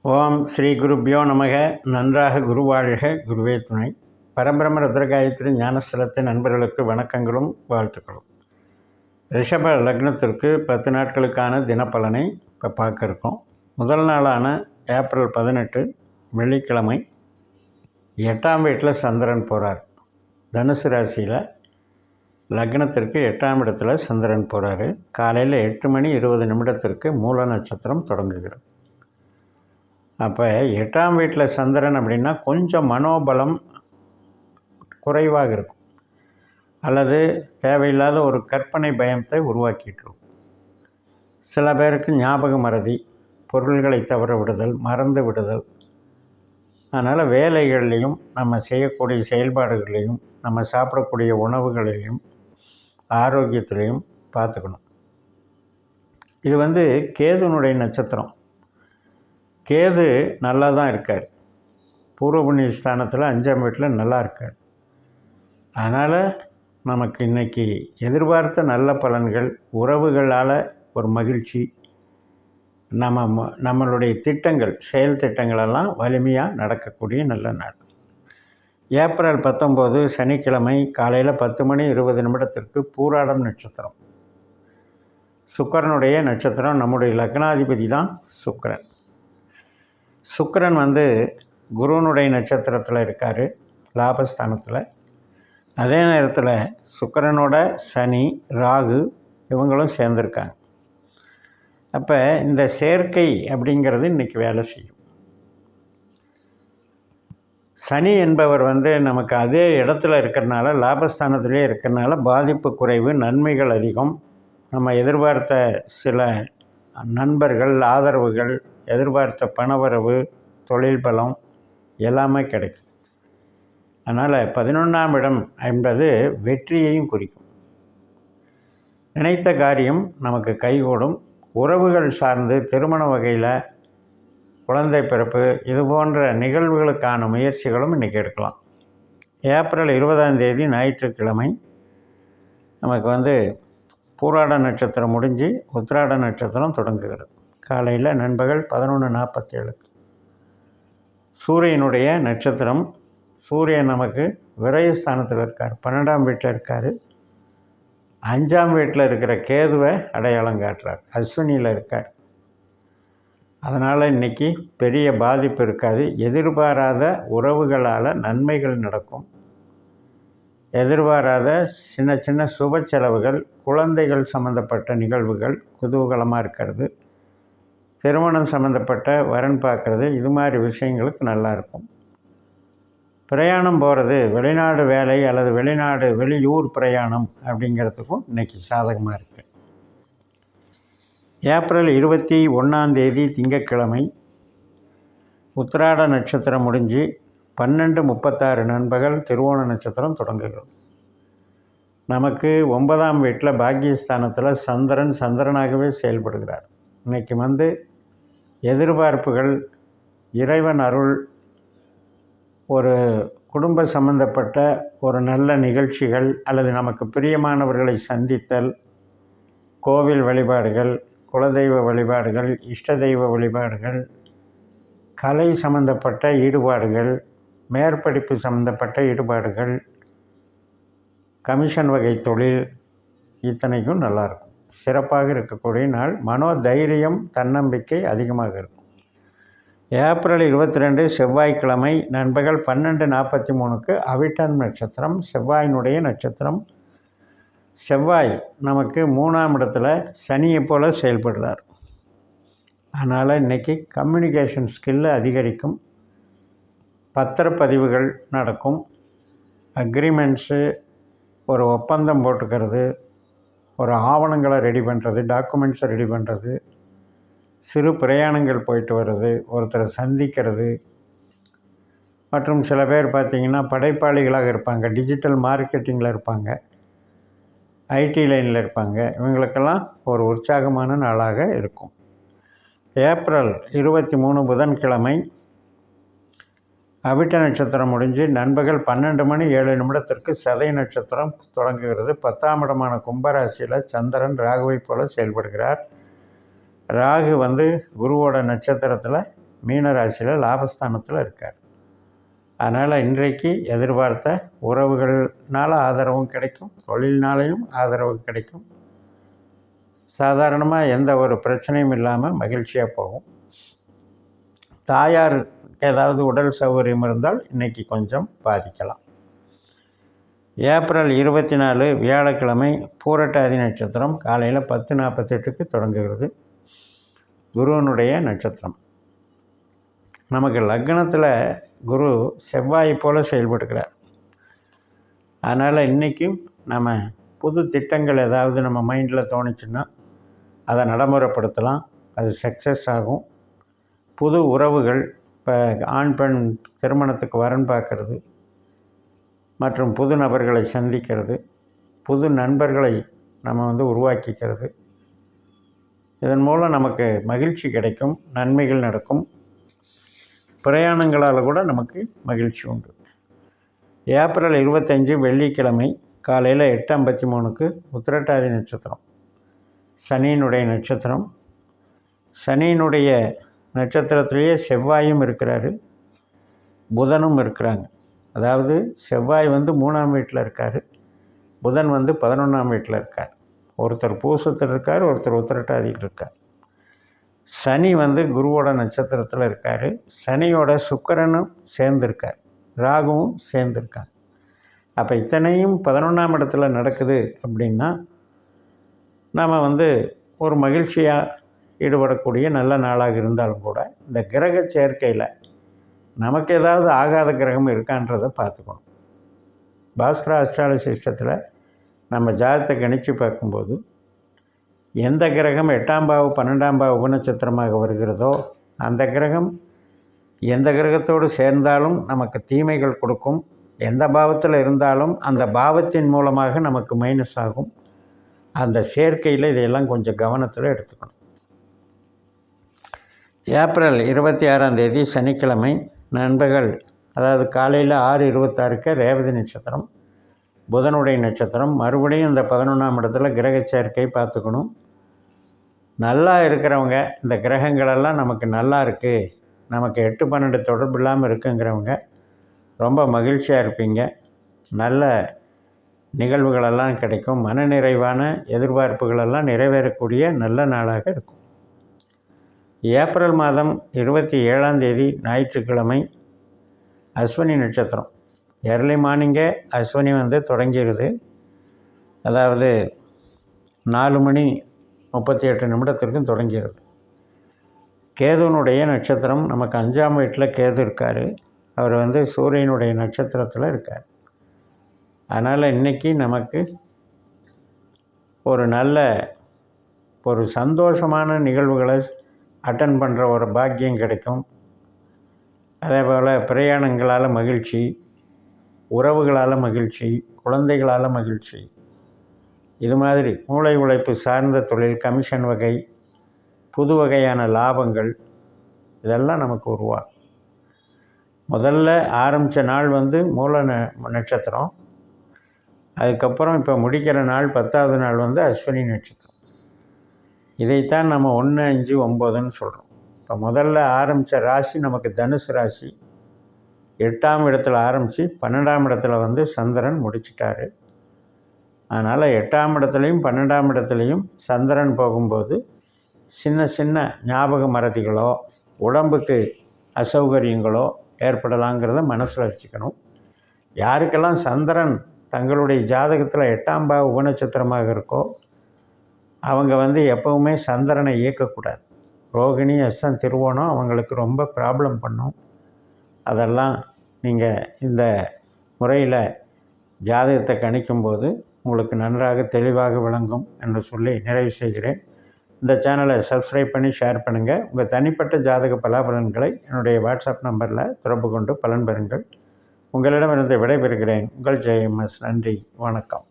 ஓம் ஸ்ரீ குருப்பியோ நமக. நன்றாக குருவாழ்க, குருவே துணை. பரபிரம ருத்ரகாயத்ரி ஞானஸ்தலத்தின் நண்பர்களுக்கு வணக்கங்களும் வாழ்த்துக்களும். ரிஷப லக்னத்திற்கு 10 நாட்களுக்கான தினப்பலனை இப்போ பார்க்க இருக்கோம். முதல் நாளான ஏப்ரல் 18 வெள்ளிக்கிழமை 8ஆம் வீட்டில் சந்திரன் போகிறார். தனுசு ராசியில் லக்னத்திற்கு 8ஆம் இடத்துல சந்திரன் போகிறாரு. காலையில் 8:20 மூல நட்சத்திரம் தொடங்குகிறது. அப்போ 8ஆம் வீட்டில் சந்திரன் அப்படின்னா கொஞ்சம் மனோபலம் குறைவாக இருக்கும், அல்லது தேவையில்லாத ஒரு கற்பனை பயத்தை உருவாக்கிட்டுரும். சில பேருக்கு ஞாபக மறதி, பொருள்களை தவற விடுதல், மறந்து விடுதல். அதனால் வேலைகள்லேயும் நம்ம செய்யக்கூடிய செயல்பாடுகளையும் நம்ம சாப்பிடக்கூடிய உணவுகளிலையும் ஆரோக்கியத்திலையும் பார்த்துக்கணும். இது கேதுனுடைய நட்சத்திரம். கேது நல்லா தான் இருக்கார். பூர்வ புண்ணிய ஸ்தானத்தில் 5ஆம் வீட்டில் நல்லா இருக்கார். அதனால் நமக்கு இன்றைக்கி எதிர்பார்த்த நல்ல பலன்கள், உறவுகளால் ஒரு மகிழ்ச்சி, நம்மளுடைய திட்டங்கள், செயல் திட்டங்களெல்லாம் வலிமையாக நடக்கக்கூடிய நல்ல நாள். ஏப்ரல் 19 சனிக்கிழமை காலையில் 10:20 பூராடம் நட்சத்திரம். சுக்கிரனுடைய நட்சத்திரம். நம்முடைய லக்னாதிபதி தான் சுக்கிரன். சுக்கிரன் குருவனுடைய நட்சத்திரத்தில் இருக்கார், லாபஸ்தானத்தில். அதே நேரத்தில் சுக்கிரனோட சனி, ராகு இவங்களும் சேர்ந்துருக்காங்க. அப்போ இந்த சேர்க்கை அப்படிங்கிறது இன்றைக்கி வேலை செய்யும். சனி என்பவர் நமக்கு அதே இடத்துல இருக்கிறனால, லாபஸ்தானத்திலே இருக்கிறனால பாதிப்பு குறைவு, நன்மைகள் அதிகம். நம்ம எதிர்பார்த்த சில நண்பர்கள், ஆதரவுகள், எதிர்பார்த்த பணவரவு, தொழில் பலம் எல்லாமே கிடைக்கும். அதனால் 11ஆம் இடம் என்பது வெற்றியையும் குறிக்கும். நினைத்த காரியம் நமக்கு கைகூடும். உறவுகள் சார்ந்து திருமண வகையில், குழந்தை பிறப்பு, இது போன்ற நிகழ்வுகளுக்கான முயற்சிகளும் இன்றைக்கி எடுக்கலாம். ஏப்ரல் 20ஆம் தேதி ஞாயிற்றுக்கிழமை நமக்கு பூராட நட்சத்திரம் முடிஞ்சு உத்திராட நட்சத்திரம் தொடங்குகிறது. காலையில் நண்பகல் 11:47 சூரியனுடைய நட்சத்திரம். சூரியன் நமக்கு விரயஸ்தானத்தில் இருக்கார், 12ஆம் வீட்டில் இருக்கார். 5ஆம் வீட்டில் இருக்கிற கேதுவை அடையாளம் காட்டுறார், அஸ்வினியில் இருக்கார். அதனால் இன்றைக்கி பெரிய பாதிப்பு இருக்காது. எதிர்பாராத உறவுகளால் நன்மைகள் நடக்கும். எதிர்பாராத சின்ன சின்ன சுப செலவுகள், குழந்தைகள் சம்மந்தப்பட்ட நிகழ்வுகள் குதூகலமாக இருக்கிறது. திருமணம் சம்மந்தப்பட்ட வரன் பார்க்குறது, இது மாதிரி விஷயங்களுக்கு நல்லாயிருக்கும். பிரயாணம் போகிறது, வெளிநாடு வேலை அல்லது வெளியூர் பிரயாணம் அப்படிங்கிறதுக்கும் இன்றைக்கி சாதகமாக இருக்குது. ஏப்ரல் 21ஆம் தேதி திங்கட்கிழமை உத்திராட நட்சத்திரம் முடிஞ்சு 12:36 நண்பகல் திருவோண நட்சத்திரம் தொடங்குகிறது. நமக்கு 9ஆம் வீட்டில் பாக்கியஸ்தானத்தில் சந்திரனாகவே செயல்படுகிறார். இன்றைக்கி எதிர்பார்ப்புகள், இறைவன் அருள், ஒரு குடும்ப சம்பந்தப்பட்ட ஒரு நல்ல நிகழ்ச்சிகள், அல்லது நமக்கு பிரியமானவர்களை சந்தித்தல், கோவில் வழிபாடுகள், குலதெய்வ வழிபாடுகள், இஷ்ட தெய்வ வழிபாடுகள், கலை சம்பந்தப்பட்ட ஈடுபாடுகள், மேற்படிப்பு சம்பந்தப்பட்ட ஈடுபாடுகள், கமிஷன் வகை தொழில், இத்தனைக்கும் நல்லாயிருக்கும். சிறப்பாக இருக்கக்கூடிய நாள். மனோதைரியம், தன்னம்பிக்கை அதிகமாக இருக்கும். ஏப்ரல் 22 செவ்வாய்க்கிழமை நண்பகல் 12:43 அவிட்டம் நட்சத்திரம், செவ்வாயினுடைய நட்சத்திரம். செவ்வாய் நமக்கு 3ஆம் இடத்துல சனியை போல் செயல்படுறார். அதனால் இன்றைக்கி கம்யூனிகேஷன் ஸ்கில்லு அதிகரிக்கும். பத்திரப்பதிவுகள் நடக்கும். அக்ரிமெண்ட்ஸு, ஒரு ஒப்பந்தம் போட்டுக்கிறது, ஒரு ஆவணங்களை ரெடி பண்ணுறது, டாக்குமெண்ட்ஸை ரெடி பண்ணுறது, சிறு பிரயாணங்கள் போயிட்டு வர்றது, ஒருத்தரை சந்திக்கிறது. மற்றும் சில பேர் பார்த்திங்கன்னா படைப்பாளிகளாக இருப்பாங்க, டிஜிட்டல் மார்க்கெட்டிங்கில் இருப்பாங்க, ஐடி லைனில் இருப்பாங்க. இவங்களுக்கெல்லாம் ஒரு உற்சாகமான நாளாக இருக்கும். ஏப்ரல் 23 புதன்கிழமை அவிட்ட நட்சத்திரம் முடிஞ்சு நண்பகல் 12:07 சதய நட்சத்திரம் தொடங்குகிறது. 10ஆம் இடமான கும்பராசியில் சந்திரன் ராகுவை போல செயல்படுகிறார். ராகு குருவோட நட்சத்திரத்தில் மீன ராசியில் லாபஸ்தானத்தில் இருக்கார். அதனால் இன்றைக்கு எதிர்பார்த்த உறவுகள்னால் ஆதரவும் கிடைக்கும், தொழில்னாலையும் ஆதரவு கிடைக்கும். சாதாரணமாக எந்த ஒரு பிரச்சனையும் இல்லாமல் மகிழ்ச்சியாக போகும். தாயாருக்கு ஏதாவது உடல் சௌகரியம் இருந்தால் இன்றைக்கி கொஞ்சம் பாதிக்கலாம். ஏப்ரல் 24 வியாழக்கிழமை பூரட்டாதி நட்சத்திரம் காலையில் 10:48 தொடங்குகிறது. குருவனுடைய நட்சத்திரம். நமக்கு லக்னத்தில் குரு செவ்வாய் போல் செயல்படுகிறார். அதனால் இன்றைக்கும் நம்ம புது திட்டங்கள் ஏதாவது நம்ம மைண்டில் தோணுச்சுன்னா அதை நடைமுறைப்படுத்தலாம். அது சக்ஸஸ் ஆகும். புது உறவுகள், இப்போ ஆண் பெண் திருமணத்துக்கு வரன் பார்க்கறது மற்றும் புது நபர்களை சந்திக்கிறது, புது நண்பர்களை நம்ம உருவாக்கிக்கிறது, இதன் மூலம் நமக்கு மகிழ்ச்சி கிடைக்கும், நன்மைகள் நடக்கும். பிரயாணங்களால் கூட நமக்கு மகிழ்ச்சி உண்டு. ஏப்ரல் 25 வெள்ளிக்கிழமை காலையில் 8:53 உத்திரட்டாதி நட்சத்திரம், சனியினுடைய நட்சத்திரம். சனியினுடைய நட்சத்திரத்திலேயே செவ்வாயும் இருக்கிறாரு, புதனும் இருக்கிறாங்க. அதாவது செவ்வாய் 3ஆம் வீட்டில் இருக்கார், புதன் 11ஆம் வீட்டில் இருக்கார். ஒருத்தர் பூசத்தில் இருக்கார், ஒருத்தர் உத்திரட்டாதியில் இருக்கார். சனி குருவோட நட்சத்திரத்தில் இருக்கார். சனியோட சுக்கிரனும் சேர்ந்துருக்கார், ராகுவும் சேர்ந்துருக்காங்க. அப்போ இத்தனையும் 11ஆம் இடத்துல நடக்குது அப்படின்னா நம்ம ஒரு மகிழ்ச்சியாக ஈடுபடக்கூடிய நல்ல நாளாக இருந்தாலும் கூட இந்த கிரக சேர்க்கையில் நமக்கு ஏதாவது ஆகாத கிரகம் இருக்கான்றதை பார்த்துக்கணும். பாஸ்கர அஸ்ட்ராலஜி சிஸ்டத்தில் நம்ம ஜாதகத்தை கணித்து பார்க்கும்போது எந்த கிரகம் 8ஆம் பாவ 12ஆம் பாவ உபநட்சத்திரமாக வருகிறதோ அந்த கிரகம் எந்த கிரகத்தோடு சேர்ந்தாலும் நமக்கு தீமைகள் கொடுக்கும். எந்த பாவத்தில் இருந்தாலும் அந்த பாவத்தின் மூலமாக நமக்கு மைனஸ் ஆகும். அந்த சேர்க்கையில் இதையெல்லாம் கொஞ்சம் கவனத்தில் எடுத்துக்கணும். ஏப்ரல் 26ஆம் தேதி சனிக்கிழமை நண்பர்கள், அதாவது காலையில் 6:26 ரேவதி நட்சத்திரம், புதனுடைய நட்சத்திரம். மறுபடியும் இந்த 11ஆம் இடத்துல கிரக சேர்க்கை பார்த்துக்கணும். நல்லா இருக்கிறவங்க, இந்த கிரகங்களெல்லாம் நமக்கு நல்லா இருக்குது, நமக்கு 8-12 தொடர்பு இல்லாமல் இருக்குங்கிறவங்க ரொம்ப மகிழ்ச்சியாக இருப்பீங்க. நல்ல நிகழ்வுகளெல்லாம் கிடைக்கும். மனநிறைவான எதிர்பார்ப்புகளெல்லாம் நிறைவேறக்கூடிய நல்ல நாளாக இருக்கும். ஏப்ரல் மாதம் 27ஆம் தேதி ஞாயிற்றுக்கிழமை அஸ்வினி நட்சத்திரம். எர்லி மார்னிங்கே அஸ்வினி தொடங்கிடுது. அதாவது 4:38 தொடங்கிடுது. கேதுனுடைய நட்சத்திரம். நமக்கு 5ஆம் வீட்டில் கேது இருக்கார். அவர் சூரியனுடைய நட்சத்திரத்தில் இருக்கார். அதனால் இன்றைக்கி நமக்கு ஒரு நல்ல ஒரு சந்தோஷமான நிகழ்வுகளை அட்டன் பண்ணுற ஒரு பாக்கியம் கிடைக்கும். அதே போல் பிரயாணங்களால் மகிழ்ச்சி, உறவுகளால் மகிழ்ச்சி, குழந்தைகளால் மகிழ்ச்சி. இது மாதிரி மூளை உழைப்பு சார்ந்த தொழில், கமிஷன் வகை, புது வகையான லாபங்கள் இதெல்லாம் நமக்கு உருவாகும். முதல்ல ஆரம்பித்த நாள் மூல நட்சத்திரம். அதுக்கப்புறம் இப்போ முடிக்கிற நாள் 10ஆவது நாள் அஸ்வினி நட்சத்திரம். இதைத்தான் நம்ம 1, 5, 9ன்னு சொல்கிறோம். இப்போ முதல்ல ஆரம்பித்த ராசி நமக்கு தனுசு ராசி. 8ஆம் இடத்துல ஆரம்பித்து 12ஆம் இடத்துல சந்திரன் முடிச்சிட்டார். அதனால் 8ஆம் இடத்துலையும் 12ஆம் இடத்துலையும் சந்திரன் போகும்போது சின்ன சின்ன ஞாபக மறதிகளோ உடம்புக்கு அசௌகரியங்களோ ஏற்படலாங்கிறத மனசில் வச்சுக்கணும். யாருக்கெல்லாம் சந்திரன் தங்களுடைய ஜாதகத்தில் 8ஆம் பாவ உபநட்சத்திரமாக இருக்கோ அவங்க எப்போவுமே சந்திரனை இயக்கக்கூடாது. ரோகிணி, அஸ்தம், திருவோணம் அவங்களுக்கு ரொம்ப ப்ராப்ளம் பண்ணும். அதெல்லாம் நீங்கள் இந்த முறையில் ஜாதகத்தை கணிக்கும்போது உங்களுக்கு நன்றாக தெளிவாக விளங்கும் என்று சொல்லி நிறைவு செய்கிறேன். இந்த சேனலை சப்ஸ்கிரைப் பண்ணி ஷேர் பண்ணுங்கள். உங்கள் தனிப்பட்ட ஜாதக பலாபலன்களை என்னுடைய வாட்ஸ்அப் நம்பரில் தொடர்பு கொண்டு பலன் பெறுங்கள். உங்களிடமிருந்து விடைபெறுகிறேன். உங்கள் JMS. நன்றி, வணக்கம்.